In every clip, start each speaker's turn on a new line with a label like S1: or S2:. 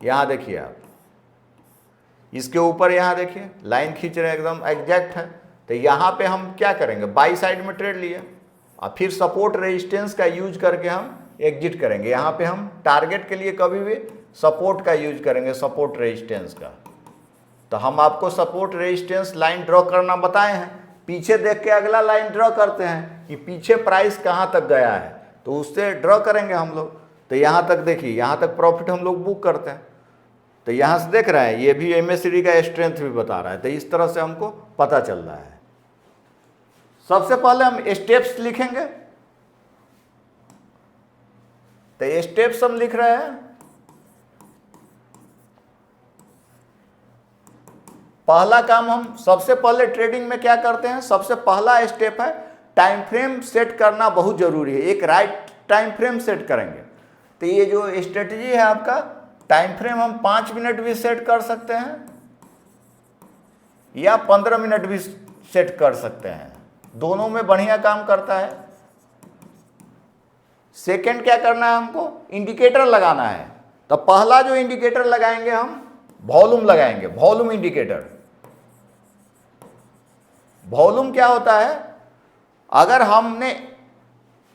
S1: यहाँ देखिए आप, इसके ऊपर यहाँ देखिए लाइन खींच रहे हैं, एकदम एग्जैक्ट है। तो यहाँ पे हम क्या करेंगे, बाई साइड में ट्रेड लिए और फिर सपोर्ट रेजिस्टेंस का यूज करके हम एग्जिट करेंगे। यहाँ पे हम टारगेट के लिए कभी भी सपोर्ट का यूज करेंगे, सपोर्ट रेजिस्टेंस का। तो हम आपको सपोर्ट रेजिस्टेंस लाइन ड्रॉ करना बताए हैं, पीछे देख के अगला लाइन ड्रॉ करते हैं कि पीछे प्राइस कहाँ तक गया है, तो उससे ड्रॉ करेंगे हम लोग। तो यहाँ तक देखिए, यहाँ तक प्रॉफिट हम लोग बुक करते हैं। तो यहाँ से देख रहे हैं, ये भी MACD का स्ट्रेंथ भी बता रहा है। तो इस तरह से हमको पता चल रहा है। सबसे पहले हम स्टेप्स लिखेंगे। तो स्टेप्स हम लिख रहे हैं। पहला काम हम सबसे पहले ट्रेडिंग में क्या करते हैं, सबसे पहला स्टेप है टाइम फ्रेम सेट करना बहुत जरूरी है। एक राइट टाइम फ्रेम सेट करेंगे। तो ये जो स्ट्रेटजी है आपका, टाइम फ्रेम हम 5 मिनट भी सेट कर सकते हैं या 15 मिनट भी सेट कर सकते हैं, दोनों में बढ़िया काम करता है। सेकंड क्या करना है, हमको इंडिकेटर लगाना है। तो पहला जो इंडिकेटर लगाएंगे हम, वॉल्यूम लगाएंगे, वॉल्यूम इंडिकेटर। वॉल्यूम क्या होता है, अगर हमने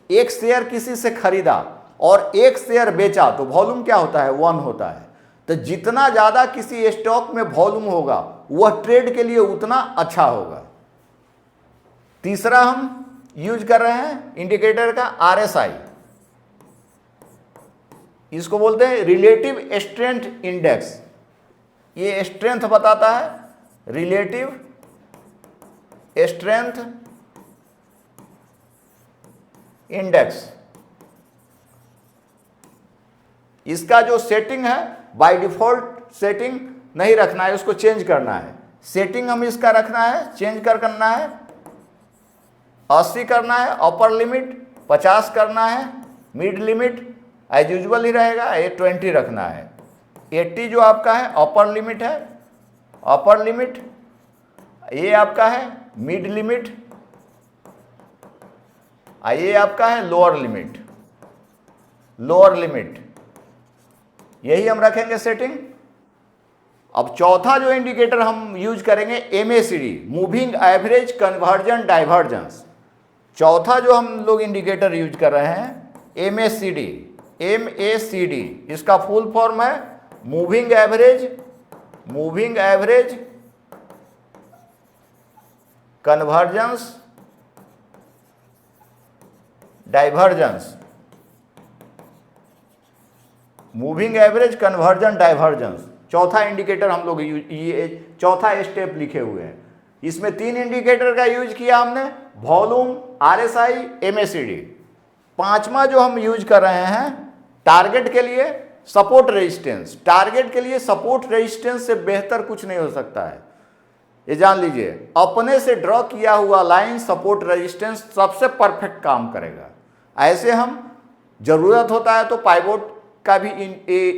S1: एक शेयर किसी से खरीदा और एक शेयर बेचा तो वॉल्यूम क्या होता है, 1 होता है। तो जितना ज्यादा किसी स्टॉक में वॉल्यूम होगा वह ट्रेड के लिए उतना अच्छा होगा। तीसरा हम यूज कर रहे हैं इंडिकेटर का RSI, इसको बोलते हैं रिलेटिव स्ट्रेंथ इंडेक्स। ये स्ट्रेंथ बताता है, रिलेटिव स्ट्रेंथ इंडेक्स। इसका जो सेटिंग है, बाय डिफॉल्ट सेटिंग नहीं रखना है, उसको चेंज करना है। सेटिंग हम इसका रखना है, चेंज करना है। 80 करना है, अपर लिमिट 50 करना है, मिड लिमिट एज यूजुअल ही रहेगा, ये 20 रखना है। 80 जो आपका है अपर लिमिट है, अपर लिमिट। ये आपका है मिड लिमिट, ये आपका है लोअर लिमिट, लोअर लिमिट। यही हम रखेंगे सेटिंग। अब चौथा जो इंडिकेटर हम यूज करेंगे MACD, moving average conversion divergence. चौथा जो हम लोग इंडिकेटर यूज कर रहे हैं MACD, MACD इसका फुल फॉर्म है moving average convergence divergence, moving average conversion divergence. चौथा इंडिकेटर हम लोग ये चौथा स्टेप लिखे हुए हैं। इसमें 3 इंडिकेटर का यूज किया हमने, वॉल्यूम, RSI, MACD। पांचवा जो हम यूज कर रहे हैं टारगेट के लिए सपोर्ट रेजिस्टेंस। टारगेट के लिए सपोर्ट रेजिस्टेंस से बेहतर कुछ नहीं हो सकता है, ये जान लीजिए। अपने से ड्रॉ किया हुआ लाइन सपोर्ट रेजिस्टेंस सबसे परफेक्ट काम करेगा। ऐसे हम जरूरत होता है तो पाइवोट का भी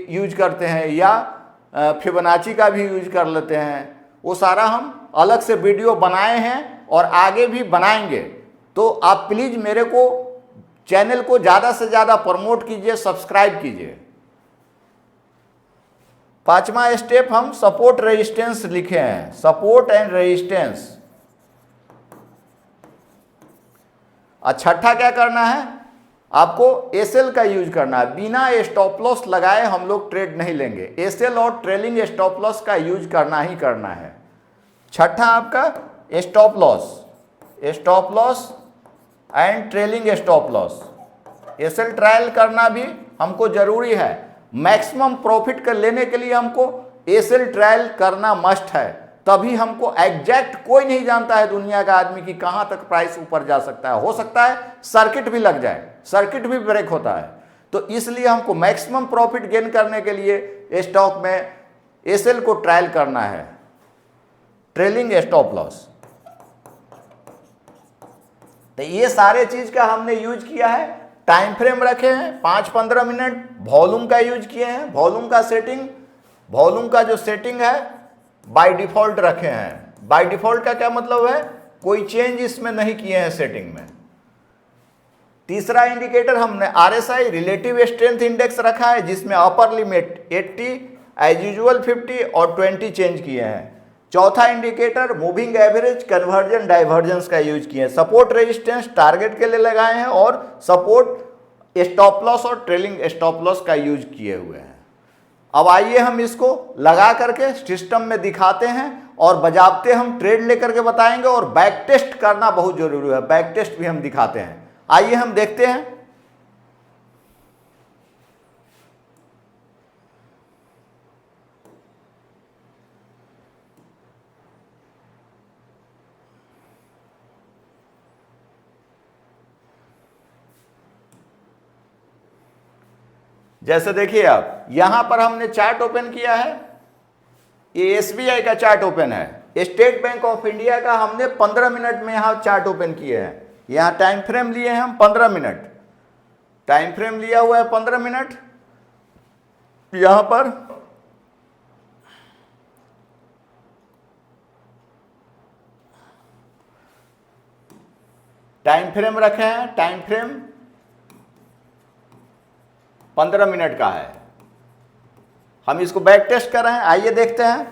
S1: यूज करते हैं या फिबोनाची का भी यूज कर लेते हैं। वो सारा हम अलग से वीडियो बनाए हैं और आगे भी बनाएंगे। तो आप प्लीज मेरे को चैनल को ज़्यादा से ज़्यादा प्रमोट कीजिए, सब्सक्राइब कीजिए। पांचवा स्टेप हम सपोर्ट रेजिस्टेंस लिखे हैं, सपोर्ट एंड रेजिस्टेंस। छठा क्या करना है, आपको SL का यूज करना है। बिना स्टॉप लॉस लगाए हम लोग ट्रेड नहीं लेंगे, SL और ट्रेलिंग स्टॉप लॉस का यूज करना ही करना है। छठा आपका stop loss and trailing stop loss. SL trial करना भी हमको जरूरी है। मैक्सिमम प्रॉफिट कर लेने के लिए हमको SL ट्रायल करना मस्ट है। तभी हमको एग्जैक्ट, कोई नहीं जानता है दुनिया का आदमी कि कहां तक प्राइस ऊपर जा सकता है। हो सकता है सर्किट भी लग जाए, सर्किट भी ब्रेक होता है। तो इसलिए हमको मैक्सिमम प्रॉफिट गेन करने के लिए स्टॉक में SL को ट्रायल करना है, ट्रेलिंग स्टॉप लॉस। तो ये सारे चीज का हमने यूज किया है। टाइम फ्रेम रखे हैं 5-15 मिनट। वॉल्यूम का यूज किए हैं, वॉल्यूम का सेटिंग, वॉल्यूम का जो सेटिंग है बाय डिफॉल्ट रखे हैं। बाय डिफॉल्ट का क्या मतलब है, कोई चेंज इसमें नहीं किए हैं सेटिंग में। तीसरा इंडिकेटर हमने RSI, रिलेटिव स्ट्रेंथ इंडेक्स रखा है, जिसमें अपर लिमिट 80 एज यूजुअल 50 और 20 चेंज किए हैं। चौथा indicator moving average conversion divergence का यूज किए हैं। सपोर्ट रेजिस्टेंस टारगेट के लिए लगाए हैं और सपोर्ट स्टॉप लॉस और ट्रेलिंग स्टॉप लॉस का यूज किए हुए हैं। अब आइए हम इसको लगा करके सिस्टम में दिखाते हैं और बजाबते हम ट्रेड लेकर के बताएंगे, और बैक टेस्ट करना बहुत जरूरी है, बैक टेस्ट भी हम दिखाते हैं। आइए हम देखते हैं। जैसे देखिए आप यहां पर हमने चार्ट ओपन किया है, ये SBI का चार्ट ओपन है। स्टेट बैंक ऑफ इंडिया का हमने 15 मिनट में यहां चार्ट ओपन किए हैं। यहां टाइम फ्रेम लिए हैं हम 15 मिनट, टाइम फ्रेम लिया हुआ है 15 मिनट। यहां पर टाइम फ्रेम रखे हैं, टाइम फ्रेम 15 मिनट का है। हम इसको बैक टेस्ट कर रहे हैं, आइए देखते हैं।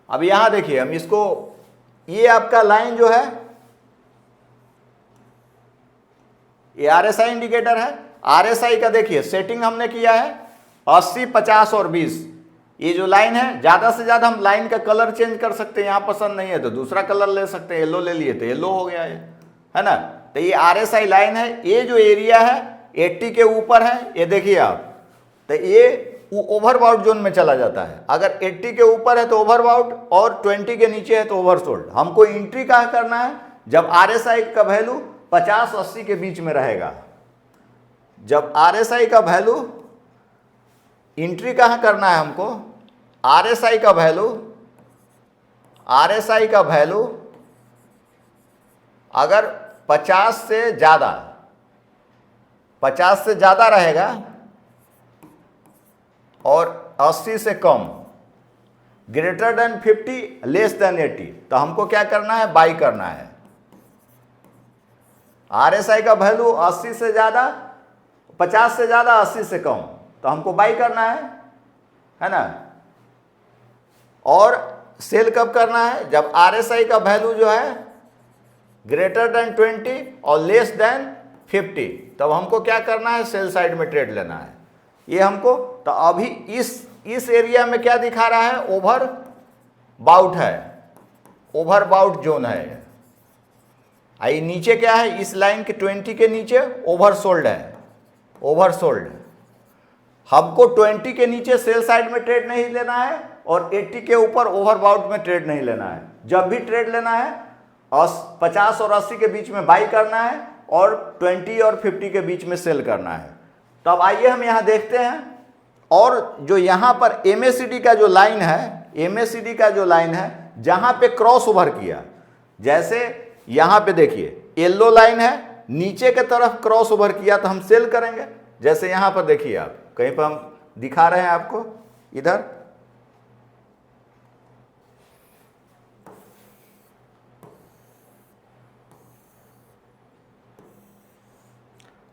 S1: अब यहां देखिए हम इसको, ये आपका लाइन जो है ये RSI इंडिकेटर है। RSI का देखिए सेटिंग हमने किया है 80, 50 और 20। ये जो लाइन है, ज्यादा से ज्यादा हम लाइन का कलर चेंज कर सकते हैं। यहां पसंद नहीं है तो दूसरा कलर ले सकते हैं। येलो ले लिए तो येलो हो गया है ना। तो ये RSI लाइन है। ये जो एरिया है 80 के ऊपर है, ये देखिए आप, तो ये ओवरबाउट जोन में चला जाता है। अगर 80 के ऊपर है तो ओवरबाउट और 20 के नीचे है तो ओवरसोल्ड। हमको एंट्री कहाँ करना है? जब RSI का वैल्यू 50-80 के बीच में रहेगा। जब RSI का वैल्यू, एंट्री कहाँ करना है हमको? RSI का वैल्यू अगर 50 से ज़्यादा रहेगा और 80 से कम, ग्रेटर देन 50, लेस देन 80, तो हमको क्या करना है? बाई करना है। RSI का वैल्यू 80 से ज़्यादा, 50 से ज़्यादा, 80 से कम, तो हमको बाई करना है ना। और सेल कब करना है? जब RSI का वैल्यू जो है ग्रेटर देन 20 और लेस देन 50, तब हमको क्या करना है? सेल साइड में ट्रेड लेना है। ये हमको, तो अभी इस एरिया में क्या दिखा रहा है? ओवर बाउट है, ओवर बाउट जोन है। आई नीचे क्या है? इस लाइन के 20 के नीचे ओवरसोल्ड है, ओवरसोल्ड। हमको 20 के नीचे सेल साइड में ट्रेड नहीं लेना है और 80 के ऊपर ओवरबाउट में ट्रेड नहीं लेना है। जब भी ट्रेड लेना है 50 और 80 के बीच में बाई करना है और 20 और 50 के बीच में सेल करना है। तो अब आइए हम यहाँ देखते हैं। और जो यहाँ पर MACD का जो लाइन है, MACD का जो लाइन है जहाँ पे क्रॉस ओवर किया, जैसे यहाँ पे देखिए येलो लाइन है, नीचे के तरफ क्रॉस ओवर किया तो हम सेल करेंगे। जैसे यहाँ पर देखिए आप, कहीं पर हम दिखा रहे हैं आपको, इधर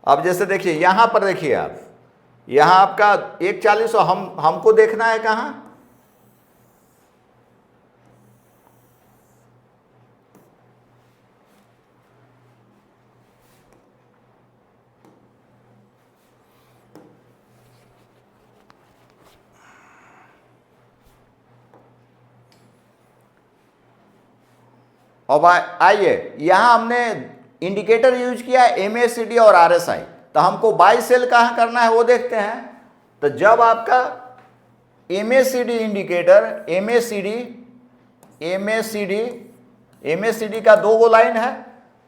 S1: अब जैसे देखिए यहाँ पर देखिए आप, यहाँ आपका 140 और हमको देखना है कहाँ? अब आइए, यहाँ हमने इंडिकेटर यूज किया है MACD और RSI, तो हमको बाई सेल कहाँ करना है वो देखते हैं। तो जब आपका MACD इंडिकेटर, MACD का 2 लाइन है,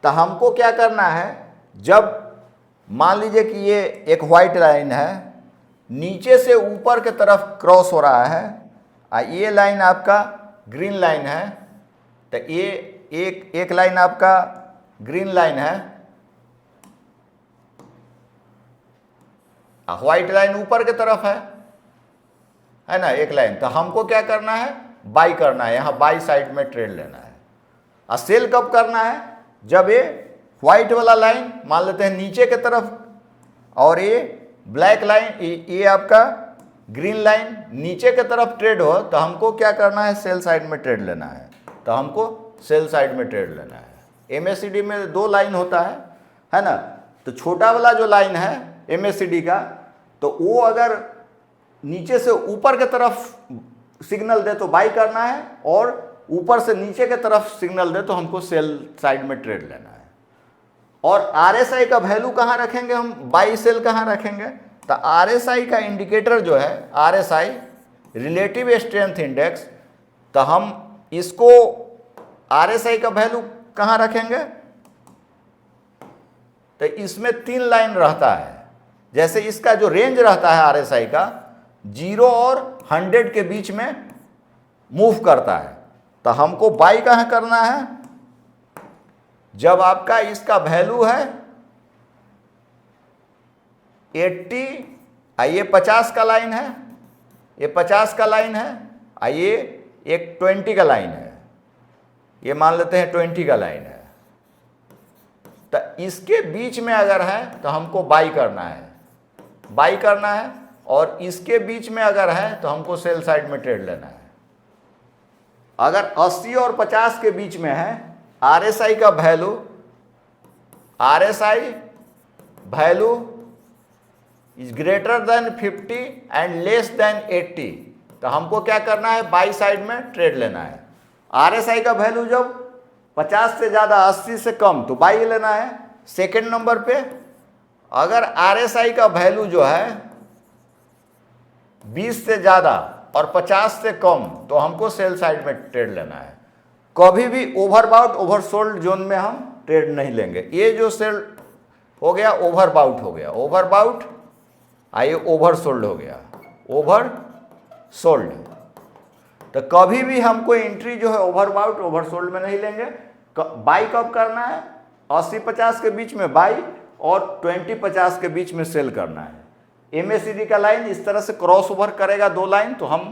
S1: तो हमको क्या करना है? जब मान लीजिए कि ये एक व्हाइट लाइन है, नीचे से ऊपर के तरफ क्रॉस हो रहा है, ये लाइन आपका ग्रीन लाइन है, तो ये एक लाइन आपका ग्रीन लाइन है, व्हाइट लाइन ऊपर की तरफ है ना, एक लाइन। तो हमको क्या करना है? बाई करना है, यहाँ बाई साइड में ट्रेड लेना है। और सेल कब करना है? जब ये व्हाइट वाला लाइन मान लेते हैं नीचे की तरफ और ये ब्लैक लाइन, ये आपका ग्रीन लाइन नीचे के तरफ ट्रेड हो तो हमको क्या करना है, सेल साइड में ट्रेड लेना है। तो हमको सेल साइड में ट्रेड लेना है। एमएससीडी में 2 लाइन होता है ना। तो छोटा वाला जो लाइन है एमएससीडी का, तो वो अगर नीचे से ऊपर के तरफ सिग्नल दे तो बाई करना है, और ऊपर से नीचे के तरफ सिग्नल दे तो हमको सेल साइड में ट्रेड लेना है। और आरएसआई का वैल्यू कहाँ रखेंगे हम, बाई सेल कहाँ रखेंगे। तो आरएसआई का इंडिकेटर जो है, आरएसआई रिलेटिव स्ट्रेंथ इंडेक्स, तो हम इसको आरएसआई का वैल्यू कहाँ रखेंगे। तो इसमें 3 लाइन रहता है। जैसे इसका जो रेंज रहता है आरएसआई का 0 और 100 के बीच में मूव करता है। तो हमको बाई कहाँ करना है, जब आपका इसका वैल्यू है 80, ये 50 का लाइन है, ये 50 का लाइन है, ये एक 20 का लाइन है, ये मान लेते हैं 20 का लाइन है। तो इसके बीच में अगर है तो हमको बाई करना है, बाई करना है। और इसके बीच में अगर है तो हमको सेल साइड में ट्रेड लेना है। अगर 80 और 50 के बीच में है, आरएसआई का value, RSI value is greater than 50 and less than 80, तो हमको क्या करना है, बाई साइड में ट्रेड लेना है। आरएसआई का वैल्यू जब 50 से ज़्यादा 80 से कम तो बाई लेना है। सेकेंड नंबर पे अगर आरएसआई का वैल्यू जो है 20 से ज़्यादा और 50 से कम तो हमको सेल साइड में ट्रेड लेना है। कभी भी ओवरबाउट ओवरसोल्ड जोन में हम ट्रेड नहीं लेंगे। ये जो सेल हो गया ओवरबाउट हो गया, ओवरबाउट, आइए ओवरसोल्ड हो गया, ओवरसोल्ड। तो कभी भी हमको एंट्री जो है ओवरबाउट ओवरसोल्ड में नहीं लेंगे। बाई कब करना है, 80-50 के बीच में बाई और 20-50 के बीच में सेल करना है। एमएससीडी का लाइन इस तरह से क्रॉस ओवर करेगा 2 लाइन तो हम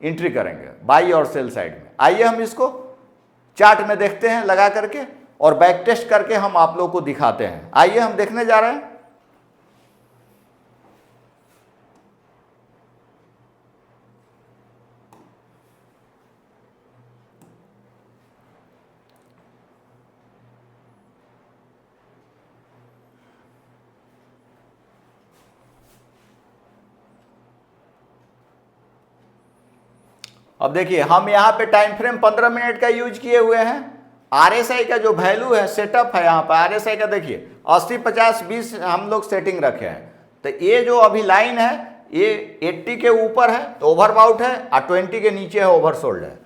S1: एंट्री करेंगे बाई और सेल साइड में। आइए हम इसको चार्ट में देखते हैं लगा करके, और बैक टेस्ट करके हम आप लोग को दिखाते हैं। आइए हम देखने जा रहे हैं। अब देखिए हम यहाँ पे टाइम फ्रेम 15 मिनट का यूज किए हुए हैं। आरएसआई का जो वैल्यू है सेटअप है यहाँ पर आरएसआई का, देखिए 80 50 20 हम लोग सेटिंग रखे हैं। तो ये जो अभी लाइन है ये 80 के ऊपर है तो ओवरबाउट है, और 20 के नीचे है ओवरसोल्ड है।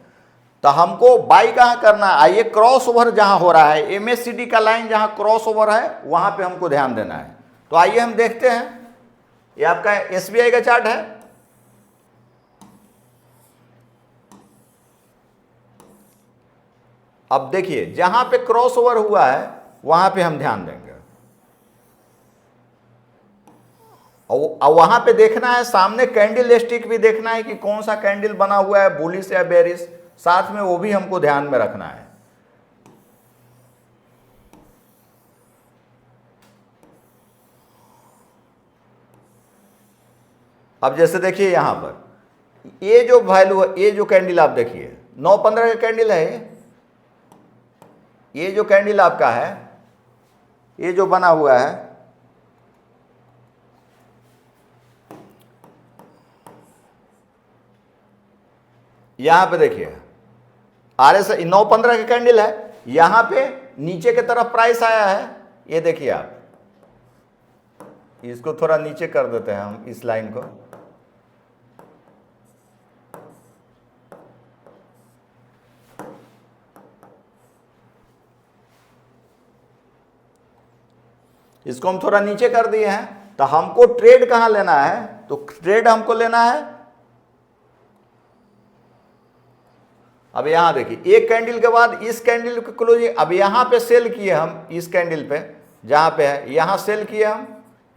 S1: तो हमको बाई कहाँ करना है, आइए क्रॉस ओवर जहाँ हो रहा है, एमएससीडी का लाइन जहाँ क्रॉस ओवर है वहाँ पे हमको ध्यान देना है। तो आइए हम देखते हैं, ये आपका एसबीआई का चार्ट है। अब देखिए जहां पे क्रॉस ओवर हुआ है वहां पे हम ध्यान देंगे, और वहां पे देखना है सामने कैंडल स्टिक भी देखना है कि कौन सा कैंडल बना हुआ है, बुलिश या बेरिश, साथ में वो भी हमको ध्यान में रखना है। अब जैसे देखिए यहां पर ये जो वैल्यू है, ये जो कैंडल आप देखिए 9-15 का कैंडल है, ये जो कैंडल आपका है, ये जो बना हुआ है, यहां पे देखिए आरएसआई 9-15 का कैंडल है, यहां पे नीचे की तरफ प्राइस आया है। ये देखिए आप, इसको थोड़ा नीचे कर देते हैं हम इस लाइन को, इसको हम थोड़ा नीचे कर दिए हैं। तो हमको ट्रेड कहां लेना है, तो ट्रेड हमको लेना है, अब यहां देखिए एक कैंडल के बाद इस कैंडल को क्लोजिंग, अब यहां पे सेल किए हम, इस कैंडल पे जहां पे है यहां सेल किए हम,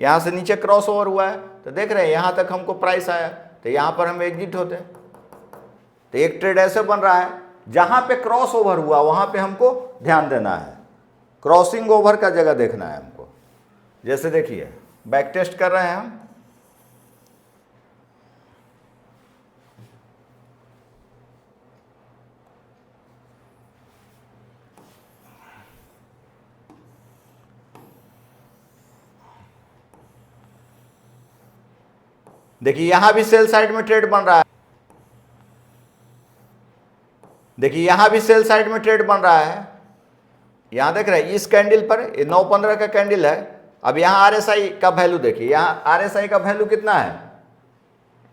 S1: यहां से नीचे क्रॉस ओवर हुआ है तो देख रहे हैं यहां तक हमको प्राइस आया, तो यहां पर हम एग्जिट होते हैं। तो एक ट्रेड ऐसे बन रहा है, जहां पे क्रॉस ओवर हुआ वहां पे हमको ध्यान देना है, क्रॉसिंग ओवर का जगह देखना है हमको। जैसे देखिए बैक टेस्ट कर रहे हैं हम। देखिए यहां भी सेल साइड में ट्रेड बन रहा है, देखिए यहां भी सेल साइड में ट्रेड बन रहा है। यहां देख रहे हैं इस कैंडल पर 9:15 का कैंडल है। अब यहां आरएसआई का वैल्यू देखिए, यहां आरएसआई का वैल्यू कितना है,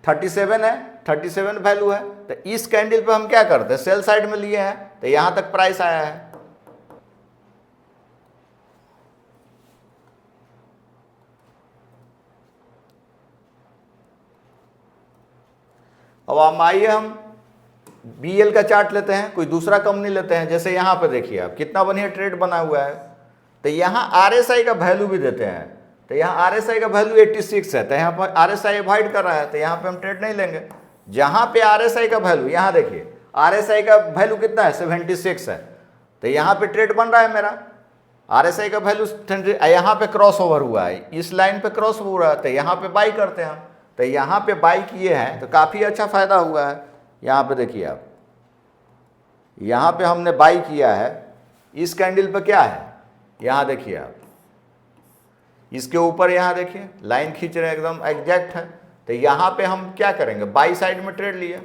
S1: 37 है, 37 वैल्यू है। तो इस कैंडल पे हम क्या करते हैं, सेल साइड में लिए हैं, तो यहां तक प्राइस आया है। अब हम आइए हम बीएल का चार्ट लेते हैं, कोई दूसरा कंपनी लेते हैं। जैसे यहां पे देखिए आप कितना बढ़िया ट्रेड बना हुआ है। तो यहां आरएसआई का वैल्यू भी देते हैं, तो यहां आरएसआई का वैल्यू 86 है, तो यहां पर आरएसआई अवॉइड कर रहा है, तो यहां पे हम ट्रेड नहीं लेंगे। जहां पे आरएसआई का वैल्यू, यहां देखिए आरएसआई का वैल्यू कितना है, 76 है, तो यहां पे ट्रेड बन रहा है मेरा। आरएसआई का वैल्यू यहां पे क्रॉस ओवर हुआ है, इस लाइन पे क्रॉस ओवर हुआ है, तो यहां पे बाई करते हैं हम। तो यहां पे बाई किए हैं तो काफी अच्छा फायदा हुआ है। यहां पे देखिए आप, यहां पे हमने बाई किया है। इस कैंडल पे क्या है, यहां देखिए आप, इसके ऊपर यहां देखिए लाइन खींच रहे हैं, एकदम एग्जैक्ट है। तो यहां पे हम क्या करेंगे, बाई साइड में ट्रेड लिए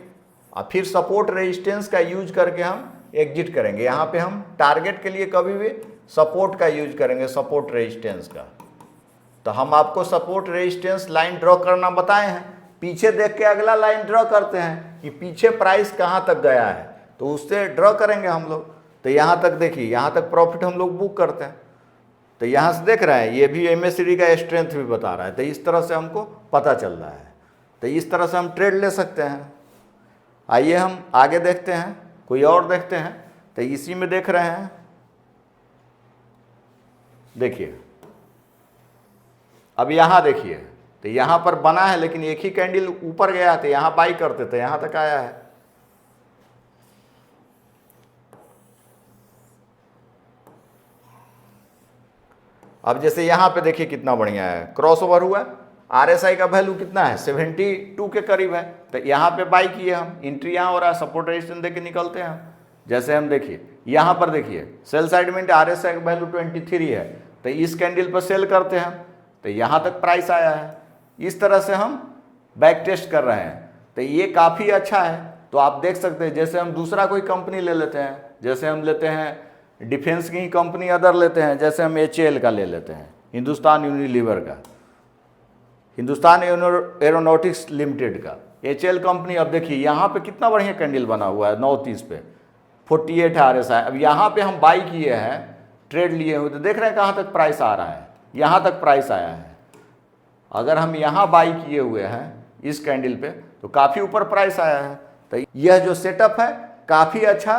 S1: और फिर सपोर्ट रेजिस्टेंस का यूज करके हम एग्जिट करेंगे। यहां पे हम टारगेट के लिए कभी भी सपोर्ट का यूज करेंगे, सपोर्ट रेजिस्टेंस का। तो हम आपको सपोर्ट रेजिस्टेंस लाइन ड्रॉ करना बताए हैं, पीछे देख के अगला लाइन ड्रॉ करते हैं कि पीछे प्राइस कहां तक गया है, तो उससे ड्रॉ करेंगे हम लोग। तो यहां तक देखिए, यहां तक प्रॉफिट हम लोग बुक करते हैं। तो यहां से देख रहे हैं ये भी एमएससीडी का स्ट्रेंथ भी बता रहा है, तो इस तरह से हमको पता चल रहा है। तो इस तरह से हम ट्रेड ले सकते हैं। आइए हम आगे देखते हैं, कोई और देखते हैं। तो इसी में देख रहे हैं, देखिए अब यहां देखिए, तो यहां पर बना है लेकिन एक ही कैंडल ऊपर गया, तो यहां बाई करते थे, यहां तक आया है। अब जैसे यहां पे देखिए कितना बढ़िया है, क्रॉस ओवर हुआ। आरएसआई का वैल्यू कितना है, 72 के करीब है, तो यहां पे बाई किए हम। एंट्री यहां हो रहा है, सपोर्ट रेजिस्टेंस देके निकलते हैं हम। जैसे हम देखिए यहां पर देखिए सेल साइड में आरएसआई का वैल्यू 23 है, तो इस कैंडल पर सेल करते हैं, तो यहां तक प्राइस आया है। इस तरह से हम बैक टेस्ट कर रहे हैं, तो ये काफ़ी अच्छा है। तो आप देख सकते हैं, जैसे हम दूसरा कोई कंपनी ले लेते हैं, जैसे हम लेते हैं डिफेंस की कंपनी अदर लेते हैं, जैसे हम एचएएल का ले लेते हैं, हिंदुस्तान यूनिलीवर का, हिंदुस्तान एरोनॉटिक्स लिमिटेड का एचएएल कंपनी। अब देखिए यहाँ पे कितना बढ़िया कैंडल बना हुआ है, 9:30 पे 48 आरएसआई। अब यहाँ पे हम बाई किए हैं, ट्रेड लिए हुए, तो देख रहे हैं कहाँ तक प्राइस आ रहा है, यहाँ तक प्राइस आया है। अगर हम यहाँ बाई किए हुए हैं इस कैंडल पे, तो काफ़ी ऊपर प्राइस आया है। तो यह जो सेटअप है काफ़ी अच्छा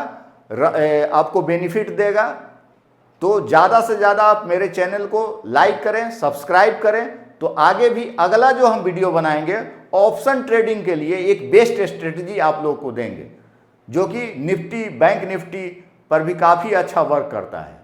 S1: आपको बेनिफिट देगा। तो ज़्यादा से ज़्यादा आप मेरे चैनल को लाइक करें, सब्सक्राइब करें, तो आगे भी अगला जो हम वीडियो बनाएंगे ऑप्शन ट्रेडिंग के लिए एक बेस्ट स्ट्रेटजी आप लोग को देंगे, जो कि निफ्टी, बैंक निफ्टी पर भी काफ़ी अच्छा वर्क करता है।